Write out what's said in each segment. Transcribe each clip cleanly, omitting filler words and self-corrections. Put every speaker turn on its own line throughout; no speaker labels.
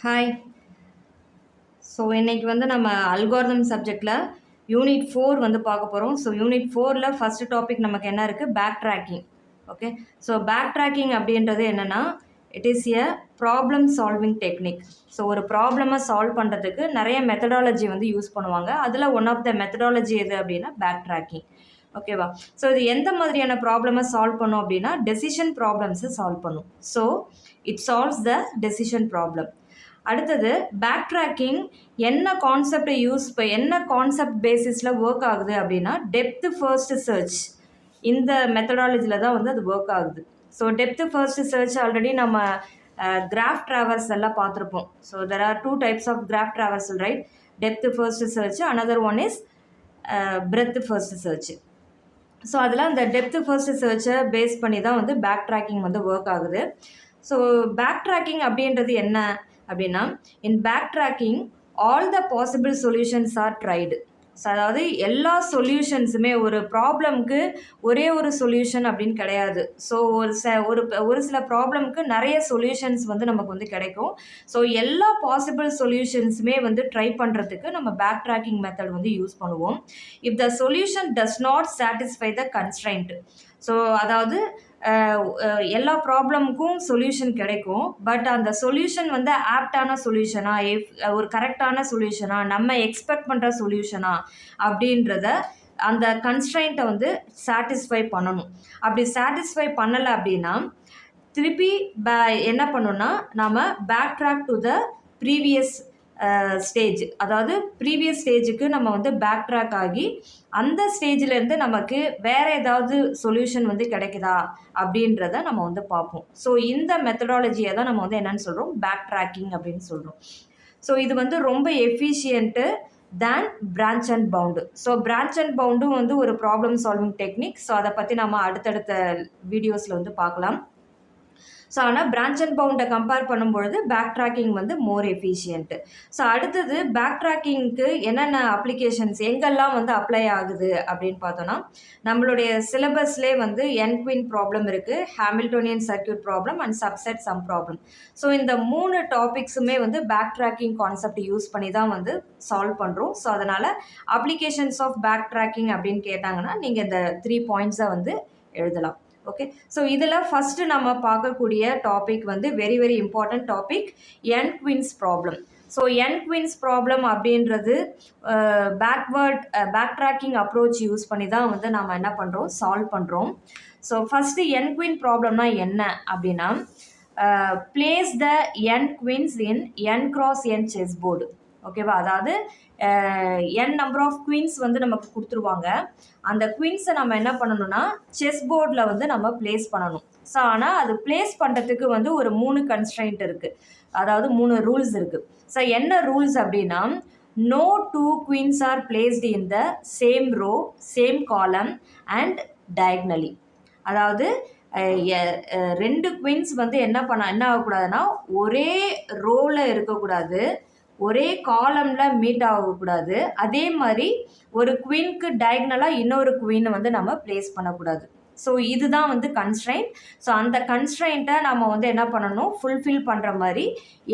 Hi. So இன்னைக்கு வந்து நம்ம அல்காரிதம் சப்ஜெக்டில் யூனிட் 4 வந்து பார்க்க போகிறோம். ஸோ யூனிட் 4ல் ஃபஸ்ட்டு டாபிக் நமக்கு என்ன இருக்குது? Backtracking. Okay, so back tracking அப்படின்றது என்னென்னா, it is a problem solving technique. So ஒரு ப்ராப்ளமை சால்வ் பண்ணுறதுக்கு நிறைய மெத்தடாலஜி வந்து யூஸ் பண்ணுவாங்க. அதில் ஒன் ஆஃப் த மெத்தடாலஜி எது அப்படின்னா பேக் ட்ராக்கிங். ஓகேவா? ஸோ இது எந்த மாதிரியான ப்ராப்ளமை சால்வ் பண்ணும் அப்படின்னா டெசிஷன் ப்ராப்ளம்ஸை சால்வ் பண்ணும். So it solves the decision problem. அடுத்தது பேக் ட்ராக்கிங் என்ன கான்செப்டை என்ன கான்செப்ட் பேசிஸில் ஒர்க் ஆகுது அப்படின்னா டெப்த் ஃபர்ஸ்ட் சர்ச். இந்த மெத்தடாலஜியில் தான் வந்து அது ஒர்க் ஆகுது. So depth first search already நம்ம கிராஃப் ட்ராவர்ஸ் எல்லாம் பார்த்துருப்போம். So there are 2 types of graph traversal, right? Depth first search, another one is breadth first search. So அதில் அந்த டெப்த் ஃபர்ஸ்ட் சர்ச்சை பேஸ் பண்ணி தான் வந்து பேக் ட்ராக்கிங் வந்து ஒர்க் ஆகுது. ஸோ பேக் ட்ராக்கிங் அப்படின்றது என்ன அப்படின்னா, in back tracking all the possible solutions are tried. So அதாவது எல்லா சொல்யூஷன்ஸுமே ஒரு ப்ராப்ளம்க்கு ஒரே ஒரு சொல்யூஷன் அப்படின்னு கிடையாது. ஸோ ஒரு சில ப்ராப்ளம்க்கு நிறைய சொல்யூஷன்ஸ் வந்து நமக்கு வந்து கிடைக்கும். ஸோ எல்லா பாசிபிள் சொல்யூஷன்ஸுமே வந்து ட்ரை பண்ணுறதுக்கு நம்ம பேக் ட்ராக்கிங் மெத்தட் வந்து யூஸ் பண்ணுவோம். If the solution does not satisfy the constraint. So அதாவது எல்லா ப்ராப்ளமுக்கும் சொல்யூஷன் கிடைக்கும். பட் அந்த சொல்யூஷன் வந்து ஆப்டான சொல்யூஷனா, ஒரு கரெக்டான சொல்யூஷனா, நம்ம எக்ஸ்பெக்ட் பண்ணுற சொல்யூஷனா அப்படின்றத அந்த கன்ஸ்ட்ரைண்ட்டை வந்து சாட்டிஸ்ஃபை பண்ணணும். அப்படி சாட்டிஸ்ஃபை பண்ணலை அப்படின்னா திருப்பி என்ன பண்ணணும்னா நம்ம backtrack to the previous stage. அதாவது ப்ரீவியஸ் ஸ்டேஜுக்கு நம்ம வந்து பேக் ட்ராக் ஆகி அந்த ஸ்டேஜிலேருந்து நமக்கு வேறு ஏதாவது சொல்யூஷன் வந்து கிடைக்குதா அப்படின்றத நம்ம வந்து பார்ப்போம். ஸோ இந்த மெத்தடாலஜியை தான் நம்ம வந்து என்னென்னு சொல்கிறோம்? பேக் ட்ராக்கிங் அப்படின்னு சொல்கிறோம். ஸோ இது வந்து ரொம்ப efficient than branch and bound. So branch and பவுண்டும் வந்து ஒரு ப்ராப்ளம் சால்விங் டெக்னிக். ஸோ அதை பற்றி நம்ம அடுத்தடுத்த வீடியோஸில் வந்து பார்க்கலாம். ஸோ ஆனால் பிரான்ச் அண்ட் பவுண்டை கம்பேர் பண்ணும்பொழுது பேக் ட்ராக்கிங் வந்து மோர் எஃபிஷியன்ட்டு. ஸோ அடுத்தது பேக் ட்ராக்கிங்க்கு என்னென்ன அப்ளிகேஷன்ஸ் எங்கெல்லாம் வந்து அப்ளை ஆகுது அப்படின்னு பார்த்தோன்னா, நம்மளுடைய சிலபஸ்லேயே வந்து என்குயின் ப்ராப்ளம் இருக்குது, Hamiltonian circuit problem and subset sum problem. So இந்த 3 டாபிக்ஸுமே வந்து பேக் ட்ராக்கிங் கான்செப்ட் யூஸ் பண்ணி தான் வந்து சால்வ் பண்ணுறோம். ஸோ அதனால் அப்ளிகேஷன்ஸ் ஆஃப் பேக் ட்ராக்கிங் அப்படின்னு கேட்டாங்கன்னா நீங்கள் இந்த 3 பாயிண்ட்ஸை வந்து எழுதலாம். ஓகே, ஸோ இதில் ஃபஸ்ட்டு நம்ம பார்க்கக்கூடிய டாபிக் வந்து very very important topic, N queens problem. So N queens problem அப்படின்றது பேக் ட்ராக்கிங் அப்ரோச் யூஸ் பண்ணி தான் வந்து நாம் என்ன பண்ணுறோம்? சால்வ் பண்ணுறோம். ஸோ ஃபஸ்ட்டு என்-குயின் ப்ராப்ளம்னா என்ன அப்படின்னா, பிளேஸ் த என்-குயின்ஸ் இன் n cross n chess board. ஓகேவா? அதாவது n நம்பர் ஆஃப் குயின்ஸ் வந்து நமக்கு கொடுத்துருவாங்க. அந்த குயின்ஸை நம்ம என்ன பண்ணணும்னா செஸ் போர்டில் வந்து நம்ம பிளேஸ் பண்ணணும். ஸோ ஆனால் அது பிளேஸ் பண்ணுறதுக்கு வந்து ஒரு 3 கன்ஸ்ட்ரைண்ட் இருக்குது. அதாவது 3 ரூல்ஸ் இருக்குது. ஸோ என்ன ரூல்ஸ் அப்படின்னா, no 2 queens are placed in the same row, same column and diagonally. அதாவது 2 குயின்ஸ் வந்து என்ன ஆகக்கூடாதுன்னா ஒரே ரோவில் இருக்கக்கூடாது, ஒரே காலமில் மீட் ஆகக்கூடாது. அதே மாதிரி ஒரு குவீனுக்கு டயக்னலாக இன்னொரு குவீனை வந்து நம்ம பிளேஸ் பண்ணக்கூடாது. ஸோ இதுதான் வந்து கன்ஸ்ட்ரைண்ட். ஸோ அந்த கன்ஸ்ட்ரைண்ட்டை நம்ம வந்து என்ன பண்ணணும்? ஃபுல்ஃபில் பண்ணுற மாதிரி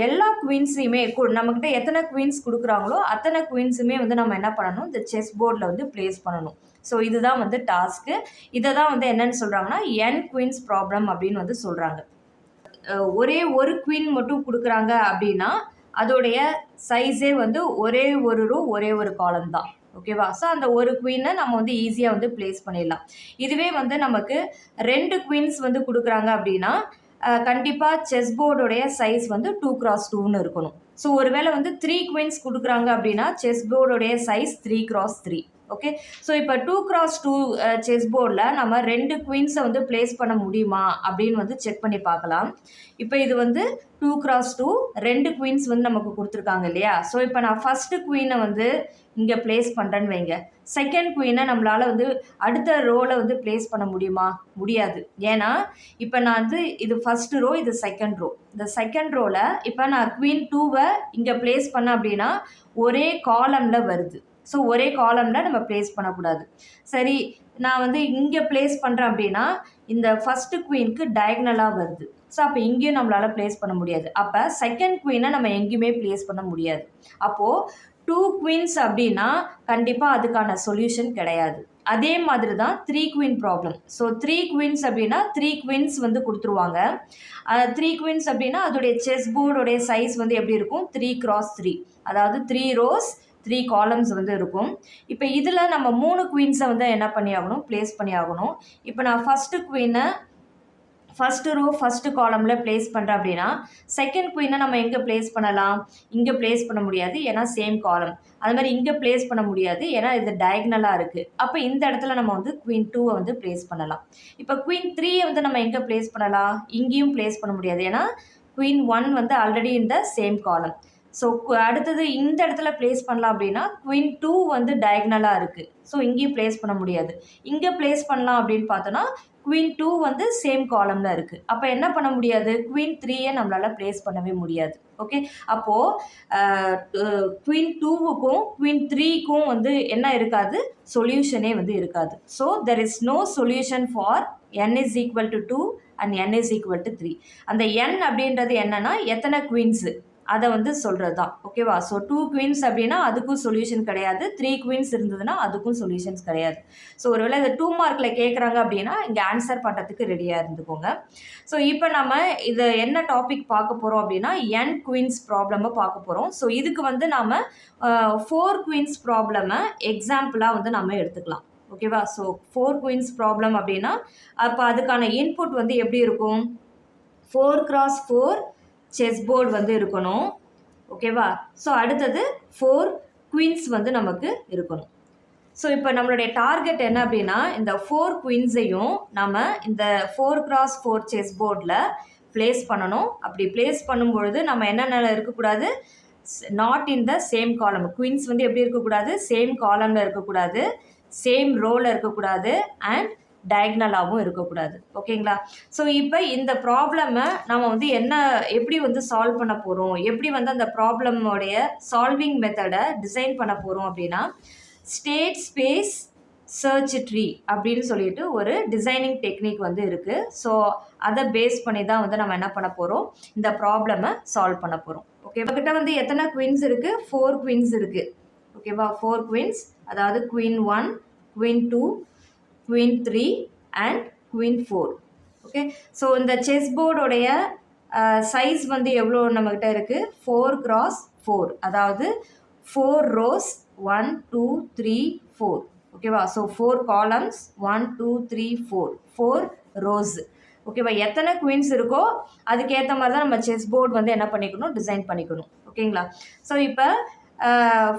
எல்லா குவீன்ஸையுமே நம்மக்கிட்ட எத்தனை குவீன்ஸ் கொடுக்குறாங்களோ அத்தனை குவீன்ஸுமே வந்து நம்ம என்ன பண்ணணும்? இந்த செஸ் போர்டில் வந்து பிளேஸ் பண்ணணும். ஸோ இதுதான் வந்து டாஸ்க்கு. இதை தான் வந்து என்னென்னு சொல்கிறாங்கன்னா என்-குயின்ஸ் ப்ராப்ளம் அப்படின்னு வந்து சொல்கிறாங்க. ஒரே ஒரு குவீன் மட்டும் கொடுக்குறாங்க அப்படின்னா அதோடைய சைஸே வந்து ஒரே ஒரு ரோ, ஒரே ஒரு காலம் தான். ஓகேவா? ஸோ அந்த ஒரு குவீனை நம்ம வந்து ஈஸியாக வந்து பிளேஸ் பண்ணிடலாம். இதுவே வந்து நமக்கு 2 குவீன்ஸ் வந்து கொடுக்குறாங்க அப்படின்னா கண்டிப்பாக செஸ் போர்டோடைய சைஸ் வந்து 2 cross 2ன்னு இருக்கணும். ஸோ ஒருவேளை வந்து 3 குவீன்ஸ் கொடுக்குறாங்க அப்படின்னா செஸ் போர்டோடைய சைஸ் 3 cross 3. ஓகே, ஸோ இப்போ 2 cross 2 செஸ் போர்டில் நம்ம 2 குவீன்ஸை வந்து பிளேஸ் பண்ண முடியுமா அப்படின்னு வந்து செக் பண்ணி பார்க்கலாம். இப்போ இது வந்து 2 cross 2 2 குவீன்ஸ் வந்து நமக்கு கொடுத்துருக்காங்க இல்லையா? ஸோ இப்போ நான் ஃபஸ்ட்டு குவீனை வந்து இங்கே பிளேஸ் பண்ணுறேன்னு வைங்க. செகண்ட் குவீனை நம்மளால் வந்து அடுத்த ரோவில் வந்து பிளேஸ் பண்ண முடியுமா? முடியாது. ஏன்னா இப்போ நான் வந்து இது ஃபஸ்ட்டு ரோ, இது செகண்ட் ரோ. இந்த செகண்ட் ரோவில் இப்போ நான் குவீன் 2வை இங்கே பிளேஸ் பண்ணேன் அப்படின்னா ஒரே காலமில் வருது. ஸோ ஒரே காலமில் நம்ம பிளேஸ் பண்ணக்கூடாது. சரி, நான் வந்து இங்கே பிளேஸ் பண்ணுறேன் அப்படின்னா இந்த ஃபஸ்ட்டு குவீனுக்கு டயக்னலாக வருது. ஸோ அப்போ இங்கேயும் நம்மளால் ப்ளேஸ் பண்ண முடியாது. அப்போ செகண்ட் குவீனை நம்ம எங்கேயுமே ப்ளேஸ் பண்ண முடியாது. அப்போது 2 குவீன்ஸ் அப்படின்னா கண்டிப்பாக அதுக்கான சொல்யூஷன் கிடையாது. அதே மாதிரி தான் 3 குவீன் ப்ராப்ளம். ஸோ 3 குவீன்ஸ் அப்படின்னா 3 குவீன்ஸ் வந்து கொடுத்துருவாங்க. 3 குவீன்ஸ் அப்படின்னா அதோடைய செஸ் போர்டோடைய சைஸ் வந்து எப்படி இருக்கும், 3x3, அதாவது 3 ரோஸ் 3 காலம்ஸ் வந்து இருக்கும். இப்போ இதில் நம்ம 3 குவீன்ஸை வந்து என்ன பண்ணி ஆகணும், ப்ளேஸ் பண்ணி ஆகணும். இப்போ நான் ஃபஸ்ட்டு குவீனை ஃபஸ்ட்டு ரோ ஃபஸ்ட்டு காலமில் ப்ளேஸ் பண்ணுறேன் அப்படின்னா செகண்ட் குவீனை நம்ம எங்கே ப்ளேஸ் பண்ணலாம், இங்கே ப்ளேஸ் பண்ண முடியாது ஏன்னா சேம் காலம். அது மாதிரி இங்கே ப்ளேஸ் பண்ண முடியாது ஏன்னா இது டயக்னலாக இருக்குது. அப்போ இந்த இடத்துல நம்ம வந்து குவீன் 2 வந்து ப்ளேஸ் பண்ணலாம். இப்போ குவீன் 3 வந்து நம்ம எங்கே ப்ளேஸ் பண்ணலாம், இங்கேயும் ப்ளேஸ் பண்ண முடியாது ஏன்னா குவீன் 1 வந்து ஆல்ரெடி இந்த சேம் காலம். ஸோ அடுத்தது இந்த இடத்துல ப்ளேஸ் பண்ணலாம் அப்படின்னா குவீன் 2 வந்து டயக்னலாக இருக்குது. ஸோ இங்கேயும் ப்ளேஸ் பண்ண முடியாது. இங்கே ப்ளேஸ் பண்ணலாம் அப்படின்னு பார்த்தோன்னா குவீன் 2 வந்து சேம் காலமில் இருக்குது. அப்போ என்ன பண்ண முடியாது, குவீன் 3யை நம்மளால் ப்ளேஸ் பண்ணவே முடியாது. ஓகே, அப்போது குவீன் 2வுக்கும் குவீன் 3க்கும் வந்து என்ன இருக்காது, சொல்யூஷனே வந்து இருக்காது. So there is no solution for n is equal to 2 and n is equal to 3. அந்த n அப்படின்றது என்னன்னா எத்தனை குவீன்ஸு அதை வந்து சொல்கிறது தான். ஓகேவா? ஸோ 2 குவீன்ஸ் அப்படின்னா அதுக்கும் சொல்யூஷன் கிடையாது, 3 குவீன்ஸ் இருந்ததுன்னா அதுக்கும் சொல்யூஷன்ஸ் கிடையாது. ஸோ ஒருவேளை இந்த 2 மார்க்கில் கேட்குறாங்க அப்படின்னா இங்கே ஆன்சர் பண்ணுறதுக்கு ரெடியாக இருந்துக்கோங்க. ஸோ இப்போ நம்ம இது என்ன டாபிக் பார்க்க போகிறோம் அப்படின்னா n குவீன்ஸ் ப்ராப்ளமை பார்க்க போகிறோம். ஸோ இதுக்கு வந்து நாம் 4 குவீன்ஸ் ப்ராப்ளமை எக்ஸாம்பிளாக வந்து நம்ம எடுத்துக்கலாம். ஓகேவா? ஸோ 4 குவீன்ஸ் ப்ராப்ளம் அப்படின்னா அப்போ அதுக்கான இன்புட் வந்து எப்படி இருக்கும், 4x4 செஸ் போர்டு வந்து இருக்கணும். ஓகேவா? ஸோ அடுத்தது 4 குவீன்ஸ் வந்து நமக்கு இருக்கணும். ஸோ இப்போ நம்மளுடைய டார்கெட் என்ன அப்படின்னா இந்த 4 குவீன்ஸையும் நம்ம இந்த 4x4 செஸ் போர்டில் ப்ளேஸ் பண்ணணும். அப்படி ப்ளேஸ் பண்ணும்பொழுது நம்ம என்னென்ன இருக்கக்கூடாது, நாட் இன் த சேம் காலம். குவீன்ஸ் வந்து எப்படி இருக்கக்கூடாது, சேம் காலமில் இருக்கக்கூடாது, சேம் ரோவில் இருக்கக்கூடாது, அண்ட் டயக்னலாகவும் இருக்கக்கூடாது. ஓகேங்களா? ஸோ இப்போ இந்த ப்ராப்ளமை நம்ம வந்து எப்படி வந்து சால்வ் பண்ண போகிறோம், எப்படி வந்து அந்த ப்ராப்ளமோடைய சால்விங் மெத்தடை டிசைன் பண்ண போகிறோம் அப்படின்னா ஸ்டேட் ஸ்பேஸ் சர்ச் ட்ரீ அப்படின்னு சொல்லிட்டு ஒரு டிசைனிங் டெக்னிக் வந்து இருக்குது. ஸோ அதை பேஸ் பண்ணி தான் வந்து நம்ம என்ன பண்ண போகிறோம், இந்த ப்ராப்ளமை சால்வ் பண்ண போகிறோம். ஓகே, கிட்ட வந்து எத்தனை குவீன்ஸ் இருக்குது, 4 குவீன்ஸ் இருக்குது. ஓகேவா? 4 குவீன்ஸ், அதாவது queen 1, queen 2, queen 3 and queen 4. Okay, so இந்த செஸ் போர்டோடைய சைஸ் வந்து எவ்வளோ நம்மக்கிட்ட இருக்குது, 4x4, அதாவது 4 ரோஸ் 1 2 3 4. ஓகேவா? So 4 columns 1 2 3 4 rose. ஓகேவா? எத்தனை குவீன்ஸ் இருக்கோ அதுக்கேற்ற மாதிரி தான் நம்ம செஸ் போர்டு வந்து என்ன பண்ணிக்கணும், டிசைன் பண்ணிக்கணும். ஓகேங்களா? ஸோ இப்போ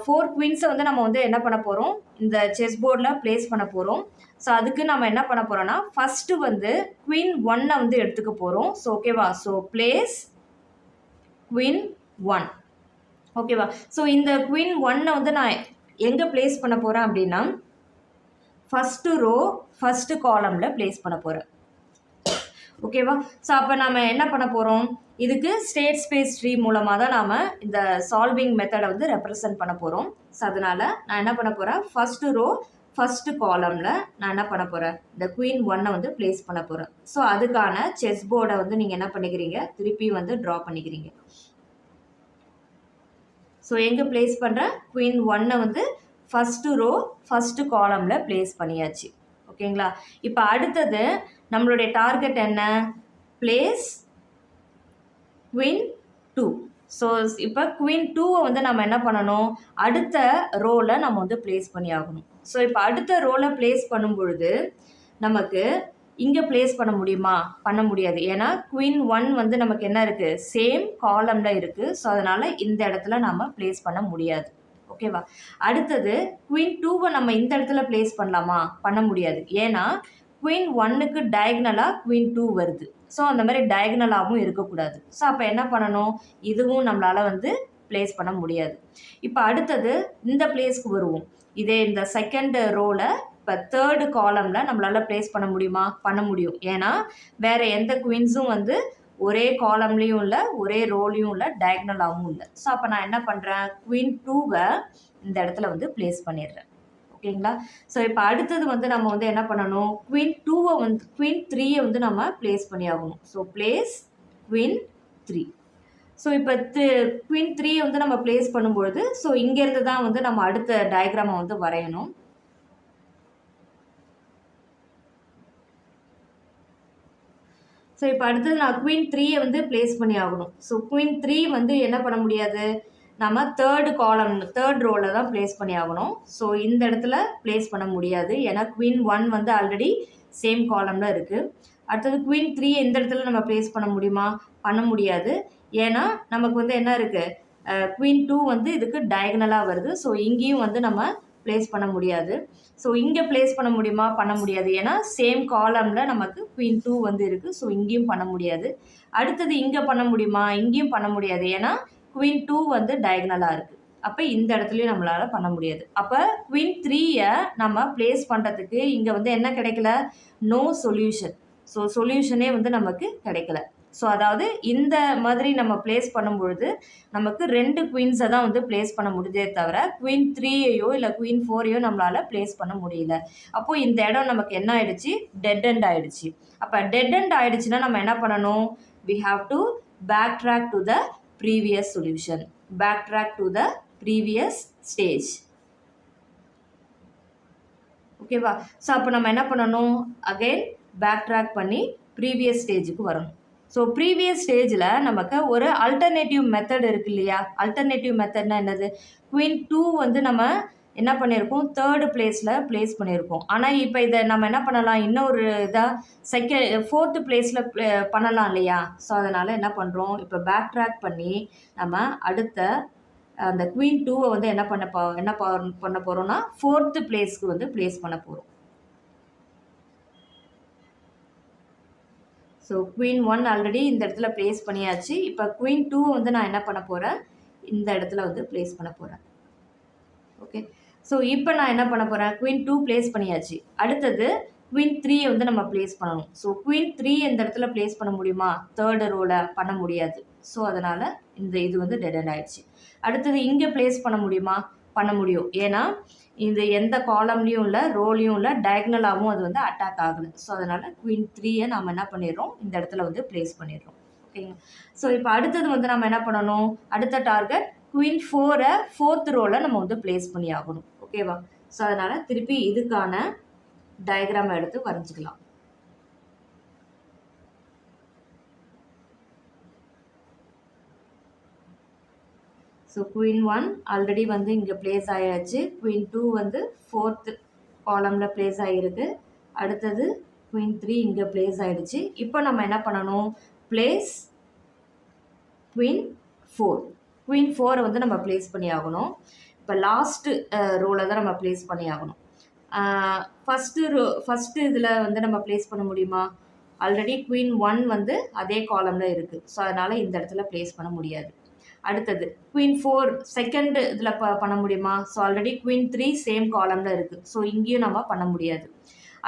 4 குவீன்ஸை வந்து நம்ம வந்து என்ன பண்ண போகிறோம், இந்த செஸ் போர்டில் ப்ளேஸ் பண்ண போகிறோம். ஸோ அதுக்கு நம்ம என்ன பண்ண போகிறோன்னா ஃபஸ்ட்டு வந்து குவீன் 1 வந்து எடுத்துக்க போகிறோம். ஸோ ஓகேவா? So place queen 1. ஓகேவா? ஸோ இந்த குவீன் 1 வந்து நான் எங்கே ப்ளேஸ் பண்ண போகிறேன் அப்படின்னா ஃபஸ்ட்டு ரோ ஃபஸ்ட்டு காலமில் ப்ளேஸ் பண்ண போகிறேன். ஓகேவா? ஸோ அப்போ நம்ம என்ன பண்ண போகிறோம், இதுக்கு ஸ்டேட் ஸ்பேஸ் ட்ரீ மூலமாக தான் நாம் இந்த சால்விங் மெத்தடை வந்து ரெப்ரசன்ட் பண்ண போகிறோம். ஸோ அதனால் நான் என்ன பண்ண போகிறேன், ஃபஸ்ட்டு ரோ ஃபஸ்ட்டு காலமில் நான் என்ன பண்ண போகிறேன், இந்த குவீன் 1 வந்து ப்ளேஸ் பண்ண போகிறேன். ஸோ அதுக்கான செஸ் போர்டை வந்து நீங்கள் என்ன பண்ணிக்கிறீங்க, திருப்பி வந்து ட்ரா பண்ணிக்கிறீங்க. ஸோ எங்கே ப்ளேஸ் பண்ணுறேன், குவீன் 1 வந்து ஃபஸ்ட்டு ரோ ஃபஸ்ட்டு காலமில் ப்ளேஸ் பண்ணியாச்சு. ஓகேங்களா? இப்போ அடுத்தது நம்மளுடைய டார்கெட் என்ன, ப்ளேஸ் குவீன் 2. ஸோ இப்போ குவீன் 2வை வந்து நம்ம என்ன பண்ணணும், அடுத்த ரோவில் நம்ம வந்து ப்ளேஸ் பண்ணி ஆகணும். ஸோ இப்போ அடுத்த ரோவில் ப்ளேஸ் பண்ணும் பொழுது நமக்கு இங்கே ப்ளேஸ் பண்ண முடியுமா, பண்ண முடியாது. ஏன்னா குவீன் 1 வந்து நமக்கு என்ன இருக்குது, சேம் காலமில் இருக்குது. ஸோ அதனால் இந்த இடத்துல நம்ம ப்ளேஸ் பண்ண முடியாது. ஓகேவா? அடுத்தது குவீன் 2வை நம்ம இந்த இடத்துல ப்ளேஸ் பண்ணலாமா, பண்ண முடியாது. ஏன்னா குவீன் 1க்கு டயக்னலாக குவீன் 2 வருது. ஸோ அந்த மாதிரி டயக்னலாகவும் இருக்கக்கூடாது. ஸோ அப்போ என்ன பண்ணணும், இதுவும் நம்மளால் வந்து ப்ளேஸ் பண்ண முடியாது. இப்போ அடுத்தது இந்த பிளேஸ்க்கு வருவோம். இதே இந்த செகண்ட் ரோவில் இப்போ தேர்டு காலமில் நம்மளால் ப்ளேஸ் பண்ண முடியுமா, பண்ண முடியும். ஏன்னா வேறு எந்த குவீன்ஸும் வந்து ஒரே காலம்லேயும் இல்லை, ஒரே ரோலையும் இல்லை, டயக்னலாகவும் இல்லை. ஸோ அப்போ நான் என்ன பண்ணுறேன், குவீன் 2வை இந்த இடத்துல வந்து ப்ளேஸ் பண்ணிடுறேன். ஓகேங்களா? ஸோ இப்போ அடுத்தது வந்து நம்ம வந்து என்ன பண்ணணும், குவீன் 2வை வந்து குவீன் 3யை வந்து நம்ம ப்ளேஸ் பண்ணி ஆகணும். So place queen 3. ஸோ இப்போ குவீன் 3 வந்து நம்ம பிளேஸ் பண்ணும்பொழுது ஸோ இங்கேருந்து தான் வந்து நம்ம அடுத்த டயக்ராமை வந்து வரையணும். ஸோ இப்போ அடுத்தது நான் குவீன் 3யை வந்து பிளேஸ் பண்ணி ஆகணும். ஸோ குவீன் 3 வந்து என்ன பண்ண முடியாது, நம்ம தேர்ட் ரோவில் தான் பிளேஸ் பண்ணி ஆகணும். ஸோ இந்த இடத்துல பிளேஸ் பண்ண முடியாது, ஏன்னா குவீன் 1 வந்து ஆல்ரெடி சேம் காலமில் இருக்குது. அடுத்தது குவீன் 3 இந்த இடத்துல நம்ம பிளேஸ் பண்ண முடியுமா, பண்ண முடியாது. ஏன்னா நமக்கு வந்து என்ன இருக்குது, குவீன் 2 வந்து இதுக்கு டயகனலாக வருது. ஸோ இங்கேயும் வந்து நம்ம பிளேஸ் பண்ண முடியாது. ஸோ இங்கே பிளேஸ் பண்ண முடியுமா, பண்ண முடியாது. ஏன்னா சேம் காலமில் நமக்கு குவீன் 2 வந்து இருக்குது. ஸோ இங்கேயும் பண்ண முடியாது. அடுத்தது இங்கே பண்ண முடியுமா, இங்கேயும் பண்ண முடியாது. ஏன்னா குவீன் 2 வந்து டயகனலாக இருக்குது. அப்போ இந்த இடத்துலையும் நம்மளால் பண்ண முடியாது. அப்போ குவீன் 3யை நம்ம பிளேஸ் பண்ணுறதுக்கு இங்கே வந்து என்ன கிடைக்கல, நோ சொல்யூஷன். ஸோ சொல்யூஷனே வந்து நமக்கு கிடைக்கல. ஸோ அதாவது இந்த மாதிரி நம்ம பிளேஸ் பண்ணும்பொழுது நமக்கு 2 குவீன்ஸை தான் வந்து பிளேஸ் பண்ண முடிஞ்சதே தவிர குவீன் 3யோ இல்லை குவீன் 4யோ நம்மளால் பிளேஸ் பண்ண முடியல. அப்போது இந்த இடம் நமக்கு என்ன ஆயிடுச்சு, டெட் எண்ட் ஆயிடுச்சு. அப்போ டெட் எண்ட் ஆயிடுச்சுன்னா நம்ம என்ன பண்ணணும், we have to backtrack to the previous solution, backtrack to the previous stage. ஓகேவா? ஸோ அப்போ நம்ம என்ன பண்ணணும், அகைன் பேக்ட்ராக் பண்ணி ப்ரீவியஸ் ஸ்டேஜுக்கு வரணும். ஸோ ப்ரீவியஸ் ஸ்டேஜில் நமக்கு ஒரு அல்டர்னேட்டிவ் மெத்தட் இருக்குது இல்லையா. அல்டர்னேட்டிவ் மெத்தட்னா என்னது, குவீன் 2 வந்து நம்ம என்ன பண்ணியிருக்கோம், தேர்டு பிளேஸில் பிளேஸ் பண்ணியிருக்கோம். ஆனால் இப்போ இதை நம்ம என்ன பண்ணலாம், இன்னொரு இதாக ஃபோர்த்து பிளேஸில் பண்ணலாம் இல்லையா. ஸோ அதனால் என்ன பண்ணுறோம், இப்போ பேக்ட்ராக் பண்ணி நம்ம அடுத்த அந்த குவீன் 2வை வந்து என்ன பண்ண போகிறோம்னா ஃபோர்த்து பிளேஸ்க்கு வந்து பிளேஸ் பண்ண போகிறோம். ஸோ குவீன் 1 ஆல்ரெடி இந்த இடத்துல பிளேஸ் பண்ணியாச்சு. இப்போ குவீன் 2 வந்து நான் என்ன பண்ண போகிறேன், இந்த இடத்துல வந்து பிளேஸ் பண்ண போகிறேன். ஓகே, ஸோ இப்போ நான் என்ன பண்ண போகிறேன், குவீன் 2 பிளேஸ் பண்ணியாச்சு. அடுத்தது குவீன் 3யை வந்து நம்ம பிளேஸ் பண்ணணும். ஸோ குவீன் 3 இந்த இடத்துல பிளேஸ் பண்ண முடியுமா, தேர்டு ரோவில் பண்ண முடியாது. ஸோ அதனால் இது வந்து டெட் எண்ட் ஆயிடுச்சு. அடுத்தது இங்கே பிளேஸ் பண்ண முடியுமா, பண்ண முடியும். ஏன்னா இது எந்த காலம்லேயும் இல்லை, ரோலையும் இல்லை, டயக்னலாகவும் அது வந்து அட்டாக் ஆகலை. ஸோ அதனால் குவீன் 3யை நம்ம என்ன பண்ணிடுறோம், இந்த இடத்துல வந்து பிளேஸ் பண்ணிடுறோம். ஓகேங்க. ஸோ இப்போ அடுத்தது வந்து நம்ம என்ன பண்ணணும், அடுத்த டார்கெட் குவீன் 4யை ஃபோர்த் ரோவில் நம்ம வந்து பிளேஸ் பண்ணி ஆகணும். ஓகேவா. ஸோ அதனால் திருப்பி இதுக்கான டயக்ராம் எடுத்து வரைஞ்சிக்கலாம். ஸோ குவீன் 1 ஆல்ரெடி வந்து இங்கே பிளேஸ் ஆகியாச்சு. குவீன் 2 வந்து ஃபோர்த்து காலமில் பிளேஸ் ஆகிருக்கு. அடுத்தது குவீன் 3 இங்கே பிளேஸ் ஆகிடுச்சு. இப்போ நம்ம என்ன பண்ணணும், பிளேஸ் குவீன் 4. குவீன் 4 வந்து நம்ம பிளேஸ் பண்ணி ஆகணும். இப்போ லாஸ்ட்டு ரோவில் தான் நம்ம பிளேஸ் பண்ணி ஆகணும். ஃபஸ்ட்டு இதில் வந்து நம்ம பிளேஸ் பண்ண முடியுமா, ஆல்ரெடி குவீன் 1 வந்து அதே காலமில் இருக்குது. ஸோ அதனால் இந்த இடத்துல பிளேஸ் பண்ண முடியாது. அடுத்தது குவீன் 4 செகண்ட் இதில் பண்ண முடியுமா, ஸோ ஆல்ரெடி குவீன் 3 சேம் காலமில் இருக்குது. ஸோ இங்கேயும் நம்ம பண்ண முடியாது.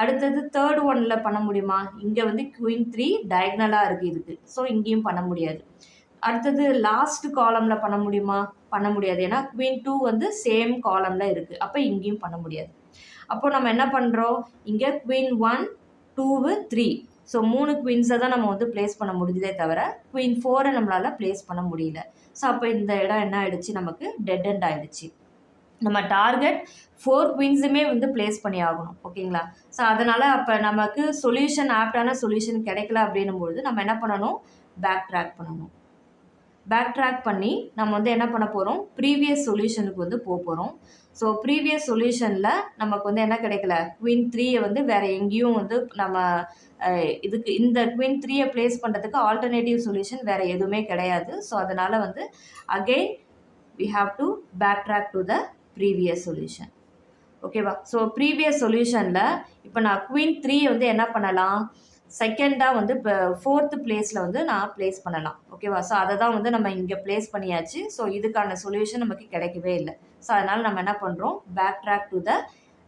அடுத்தது தேர்ட் ஒனில் பண்ண முடியுமா, இங்கே வந்து குவீன் 3 டயக்னலாக இருக்குது இதுக்கு. ஸோ இங்கேயும் பண்ண முடியாது. அடுத்தது லாஸ்ட் காலமில் பண்ண முடியுமா, பண்ண முடியாது. ஏன்னா குவீன் 2 வந்து சேம் காலமில் இருக்குது. அப்போ இங்கேயும் பண்ண முடியாது. அப்போது நம்ம என்ன பண்ணுறோம், இங்கே குவீன் 1 2 3 ஸோ 3 குவீன்ஸை தான் நம்ம வந்து பிளேஸ் பண்ண முடிஞ்சதே தவிர குவீன் 4யை நம்மளால் பிளேஸ் பண்ண முடியல. ஸோ அப்போ இந்த இடம் என்ன ஆகிடுச்சு, நமக்கு டெட் எண்ட் ஆகிடுச்சு. நம்ம டார்கெட் 4 குவீன்ஸுமே வந்து பிளேஸ் பண்ணி ஆகணும். ஓகேங்களா. ஸோ அதனால் அப்போ நமக்கு சொல்யூஷன் ஆப்டான சொல்யூஷன் கிடைக்கல அப்படின்னும்பொழுது நம்ம என்ன பண்ணணும், பேக் ட்ராக் பண்ணணும். பேக் ட்ராக் பண்ணி நம்ம வந்து என்ன பண்ண போகிறோம், ப்ரீவியஸ் சொல்யூஷனுக்கு வந்து போகிறோம். ஸோ ப்ரீவியஸ் சொல்யூஷனில் நமக்கு வந்து என்ன கிடைக்கல, குவீன் 3யை வந்து வேறு எங்கேயும் வந்து நம்ம இதுக்கு இந்த குவீன் 3யை பிளேஸ் பண்ணுறதுக்கு ஆல்டர்னேட்டிவ் சொல்யூஷன் வேறு எதுவுமே கிடையாது. ஸோ அதனால் வந்து again we have to backtrack to the previous solution. ஓகேவா. ஸோ ப்ரீவியஸ் சொல்யூஷனில் இப்போ நான் குவீன் 3யை வந்து என்ன பண்ணலாம், செகண்டாக வந்து இப்போ ஃபோர்த்து பிளேஸில் வந்து நான் பிளேஸ் பண்ணலாம். ஓகேவா. ஸோ அதை தான் வந்து நம்ம இங்கே பிளேஸ் பண்ணியாச்சு. ஸோ இதுக்கான சொல்யூஷன் நமக்கு கிடைக்கவே இல்லை. ஸோ அதனால் நம்ம என்ன பண்ணுறோம், backtrack to the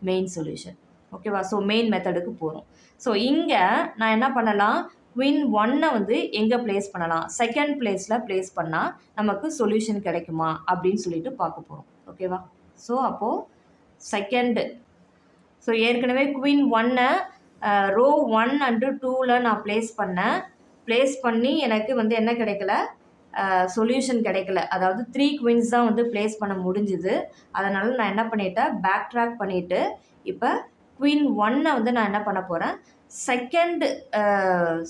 main solution. ஓகேவா. ஸோ மெயின் மெத்தடுக்கு போகிறோம். ஸோ இங்கே நான் என்ன பண்ணலாம், குவீன் 1னை வந்து எங்கே பிளேஸ் பண்ணலாம், செகண்ட் பிளேஸில் பிளேஸ் பண்ணால் நமக்கு சொல்யூஷன் கிடைக்குமா அப்படின்னு சொல்லிட்டு பார்க்க போகிறோம். ஓகேவா. ஸோ அப்போது செகண்டு, ஸோ ஏற்கனவே குவீன் 1னை ரோ 1 and 2ல் நான் பிளேஸ் பண்ணேன். ப்ளேஸ் பண்ணி எனக்கு வந்து என்ன கிடைக்கல, சொல்யூஷன் கிடைக்கல. அதாவது 3 குயின்ஸ் தான் வந்து ப்ளேஸ் பண்ண முடிஞ்சுது. அதனால் நான் என்ன பண்ணிட்டேன், பேக் ட்ராக் பண்ணிவிட்டு இப்போ குயின் 1 வந்து நான் என்ன பண்ண போகிறேன்,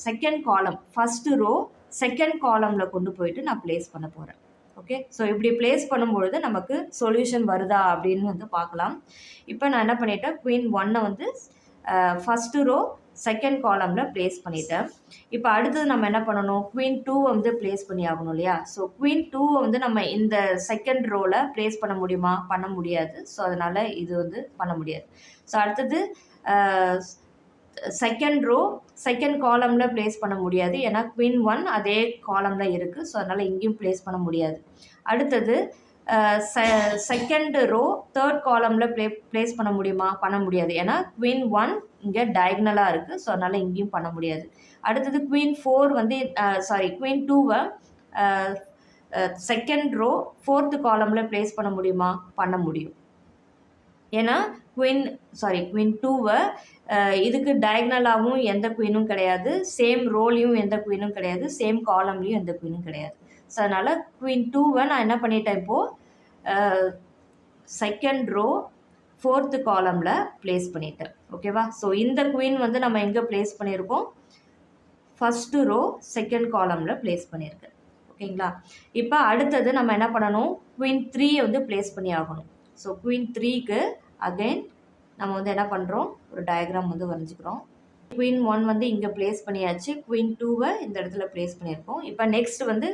second column, first row second காலமில் கொண்டு போயிட்டு நான் ப்ளேஸ் பண்ண போகிறேன். ஓகே, ஸோ இப்படி ப்ளேஸ் பண்ணும்பொழுது நமக்கு சொல்யூஷன் வருதா அப்படின்னு வந்து பார்க்கலாம். இப்போ நான் என்ன பண்ணிட்டேன், குயின் 1 வந்து ஃபஸ்ட்டு ரோ செகண்ட் காலமில் ப்ளேஸ் பண்ணிட்டேன். இப்போ அடுத்தது நம்ம என்ன பண்ணணும், குயின் 2 வந்து ப்ளேஸ் பண்ணி ஆகணும் இல்லையா. ஸோ குயின் 2 வந்து நம்ம இந்த செகண்ட் ரோவில் ப்ளேஸ் பண்ண முடியுமா, பண்ண முடியாது. ஸோ அதனால் இது வந்து பண்ண முடியாது. ஸோ அடுத்தது செகண்ட் ரோ செகண்ட் காலமில் ப்ளேஸ் பண்ண முடியாது, ஏன்னா குயின் 1 அதே காலமில் இருக்குது. ஸோ அதனால் இங்கேயும் ப்ளேஸ் பண்ண முடியாது. அடுத்தது செகண்ட் ரோ தேர்ட் காலமில் ப்ளேஸ் பண்ண முடியுமா, பண்ண முடியாது, ஏன்னா குயின் 1 இங்கே டயக்னலாக இருக்குது. ஸோ அதனால் இங்கேயும் பண்ண முடியாது. அடுத்தது குயின் 4 வந்து குயின் 2வை செகண்ட் ரோ ஃபோர்த்து காலமில் ப்ளேஸ் பண்ண முடியுமா, பண்ண முடியும், ஏன்னா குயின் 2வை இதுக்கு டயக்னலாகவும் எந்த குயினும் கிடையாது, சேம் ரோலையும் எந்த குயினும் கிடையாது, சேம் காலம்லேயும் எந்த குயினும் கிடையாது. ஸோ அதனால் குயின் 2வை நான் என்ன பண்ணிட்டேன், இப்போது செகண்ட் ரோ ஃபோர்த்து காலமில் ப்ளேஸ் பண்ணிட்டேன். ஓகேவா. ஸோ இந்த குயின் வந்து நம்ம எங்கே ப்ளேஸ் பண்ணியிருக்கோம், ஃபஸ்ட்டு ரோ செகண்ட் காலமில் ப்ளேஸ் பண்ணியிருக்கேன். ஓகேங்களா. இப்போ அடுத்தது நம்ம என்ன பண்ணணும், குயின் 3 வந்து ப்ளேஸ் பண்ணி ஆகணும். ஸோ குயின் 3க்கு அகைன் நம்ம வந்து என்ன பண்ணுறோம், ஒரு டயக்ராம் வந்து வரைஞ்சிக்கிறோம். குயின் 1 வந்து இங்கே ப்ளேஸ் பண்ணியாச்சு, குயின் 2வை இந்த இடத்துல ப்ளேஸ் பண்ணியிருக்கோம். இப்போ நெக்ஸ்ட் வந்து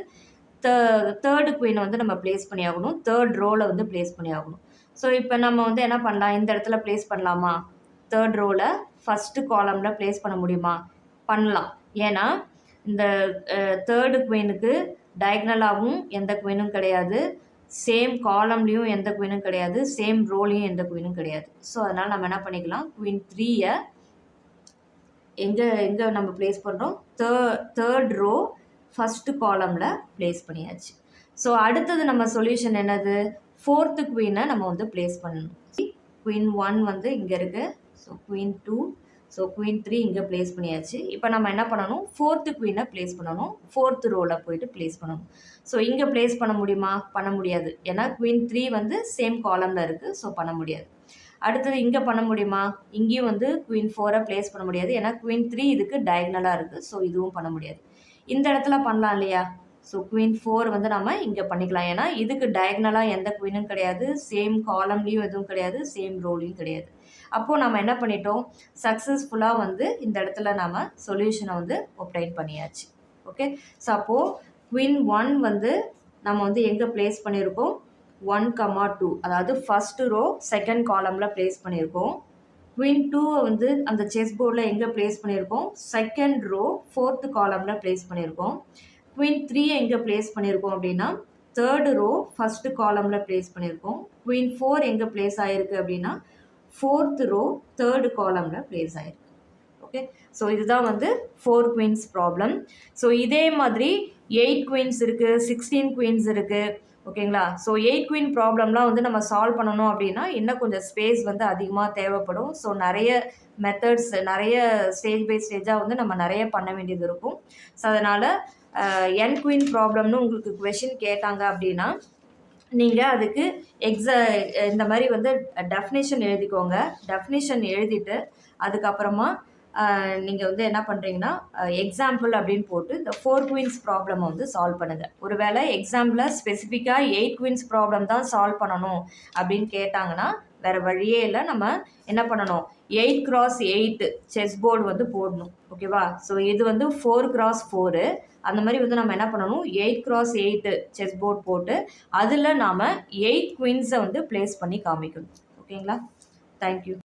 தேர்டு குயினை வந்து நம்ம ப்ளேஸ் பண்ணி ஆகணும், தேர்ட் ரோவில் வந்து ப்ளேஸ் பண்ணி ஆகணும். ஸோ இப்போ நம்ம வந்து என்ன பண்ணலாம், இந்த இடத்துல ப்ளேஸ் பண்ணலாமா, தேர்ட் ரோவில் ஃபஸ்ட்டு காலமில் ப்ளேஸ் பண்ண முடியுமா, பண்ணலாம். ஏன்னா இந்த தேர்டு குயினுக்கு டயக்னலாகவும் எந்த குயினும் கிடையாது, சேம் காலம்லேயும் எந்த குயினும் கிடையாது, சேம் ரோலையும் எந்த குயினும் கிடையாது. ஸோ அதனால் நம்ம என்ன பண்ணிக்கலாம், குயின் 3யை எங்கே நம்ம ப்ளேஸ் பண்ணுறோம், தேர்ட் ரோ ஃபஸ்ட்டு காலமில் ப்ளேஸ் பண்ணியாச்சு. ஸோ அடுத்தது நம்ம சொல்யூஷன் என்னது, ஃபோர்த்து குயினை நம்ம வந்து ப்ளேஸ் பண்ணணும். குயின் 1 வந்து இங்கே இருக்குது. ஸோ குயின் 2, ஸோ குயின் 3 இங்கே ப்ளேஸ் பண்ணியாச்சு. இப்போ நம்ம என்ன பண்ணணும், ஃபோர்த்து குயினை ப்ளேஸ் பண்ணணும், ஃபோர்த்து ரோவில் போயிட்டு ப்ளேஸ் பண்ணணும். ஸோ இங்கே ப்ளேஸ் பண்ண முடியுமா, பண்ண முடியாது, ஏன்னா குயின் 3 வந்து சேம் காலமில் இருக்குது. ஸோ பண்ண முடியாது. அடுத்தது இங்கே பண்ண முடியுமா, இங்கேயும் வந்து குயின் 4ரை ப்ளேஸ் பண்ண முடியாது, ஏன்னா குயின் 3 இதுக்கு டயக்னலாக இருக்குது. ஸோ இதுவும் பண்ண முடியாது. இந்த இடத்துல பண்ணலாம் இல்லையா. ஸோ குயின் 4 வந்து நம்ம இங்கே பண்ணிக்கலாம், ஏன்னா இதுக்கு டயக்னலாக எந்த குயினும் கிடையாது, சேம் காலம்லேயும் எதுவும் கிடையாது, சேம் ரோலையும் கிடையாது. அப்போது நம்ம என்ன பண்ணிட்டோம், சக்ஸஸ்ஃபுல்லாக வந்து இந்த இடத்துல நம்ம சொல்யூஷனை வந்து ஒப்டைன் பண்ணியாச்சு. ஓகே. ஸோ அப்போது குயின் 1 வந்து நம்ம வந்து எங்கே ப்ளேஸ் பண்ணியிருக்கோம், 1,2, அதாவது ஃபஸ்ட்டு ரோ செகண்ட் காலமில் ப்ளேஸ் பண்ணியிருக்கோம். குயின் 2வை வந்து அந்த செஸ் போர்டில் எங்கே ப்ளேஸ் பண்ணியிருக்கோம், செகண்ட் ரோ ஃபோர்த்து காலமில் ப்ளேஸ் பண்ணியிருக்கோம். குயின் 3யை எங்கே ப்ளேஸ் பண்ணியிருக்கோம் அப்படின்னா, தேர்டு ரோ ஃபஸ்ட்டு காலமில் ப்ளேஸ் பண்ணியிருக்கோம். குயின் 4 எங்கே ப்ளேஸ் ஆகிருக்கு அப்படின்னா, ஃபோர்த்து ரோ தேர்டு காலமில் ப்ளேஸ் ஆகிருக்கு. ஓகே. ஸோ இதுதான் வந்து 4 குயின்ஸ் ப்ராப்ளம். ஸோ இதே மாதிரி 8 குயின்ஸ் இருக்குது, 16 குயின்ஸ் இருக்குது. ஓகேங்களா. ஸோ 8 குயின் ப்ராப்ளம்லாம் வந்து நம்ம சால்வ் பண்ணணும் அப்படின்னா இன்னும் கொஞ்சம் ஸ்பேஸ் வந்து அதிகமாக தேவைப்படும். ஸோ நிறைய மெத்தட்ஸ், நிறைய ஸ்டேஜ் பை ஸ்டேஜாக வந்து நம்ம நிறைய பண்ண வேண்டியது இருக்கும். ஸோ அதனால் n குயின் ப்ராப்ளம்னு உங்களுக்கு கொஷின் கேட்டாங்க அப்படின்னா நீங்கள் அதுக்கு இந்த மாதிரி வந்து டெஃபினேஷன் எழுதிக்கோங்க. டெஃபினேஷன் எழுதிட்டு அதுக்கப்புறமா நீங்கள் வந்து என்ன பண்ணுறீங்கன்னா எக்ஸாம்பிள் அப்படின்னு போட்டு இந்த 4 குயின்ஸ் ப்ராப்ளமை வந்து சால்வ் பண்ணுங்கள். ஒருவேளை எக்ஸாம்பிளில் ஸ்பெசிஃபிக்காக 8 குயின்ஸ் ப்ராப்ளம் தான் சால்வ் பண்ணணும் அப்படின்னு கேட்டாங்கன்னா வேறு வழியே இல்லை, நம்ம என்ன பண்ணணும், 8x8 செஸ் போர்டு வந்து போடணும். ஓகேவா. ஸோ இது வந்து 4x4, அந்த மாதிரி வந்து நம்ம என்ன பண்ணணும், 8x8 செஸ் போர்டு போட்டு அதில் நாம் 8 குயின்ஸை வந்து ப்ளேஸ் பண்ணி காமிக்கணும். ஓகேங்களா. தேங்க்யூ.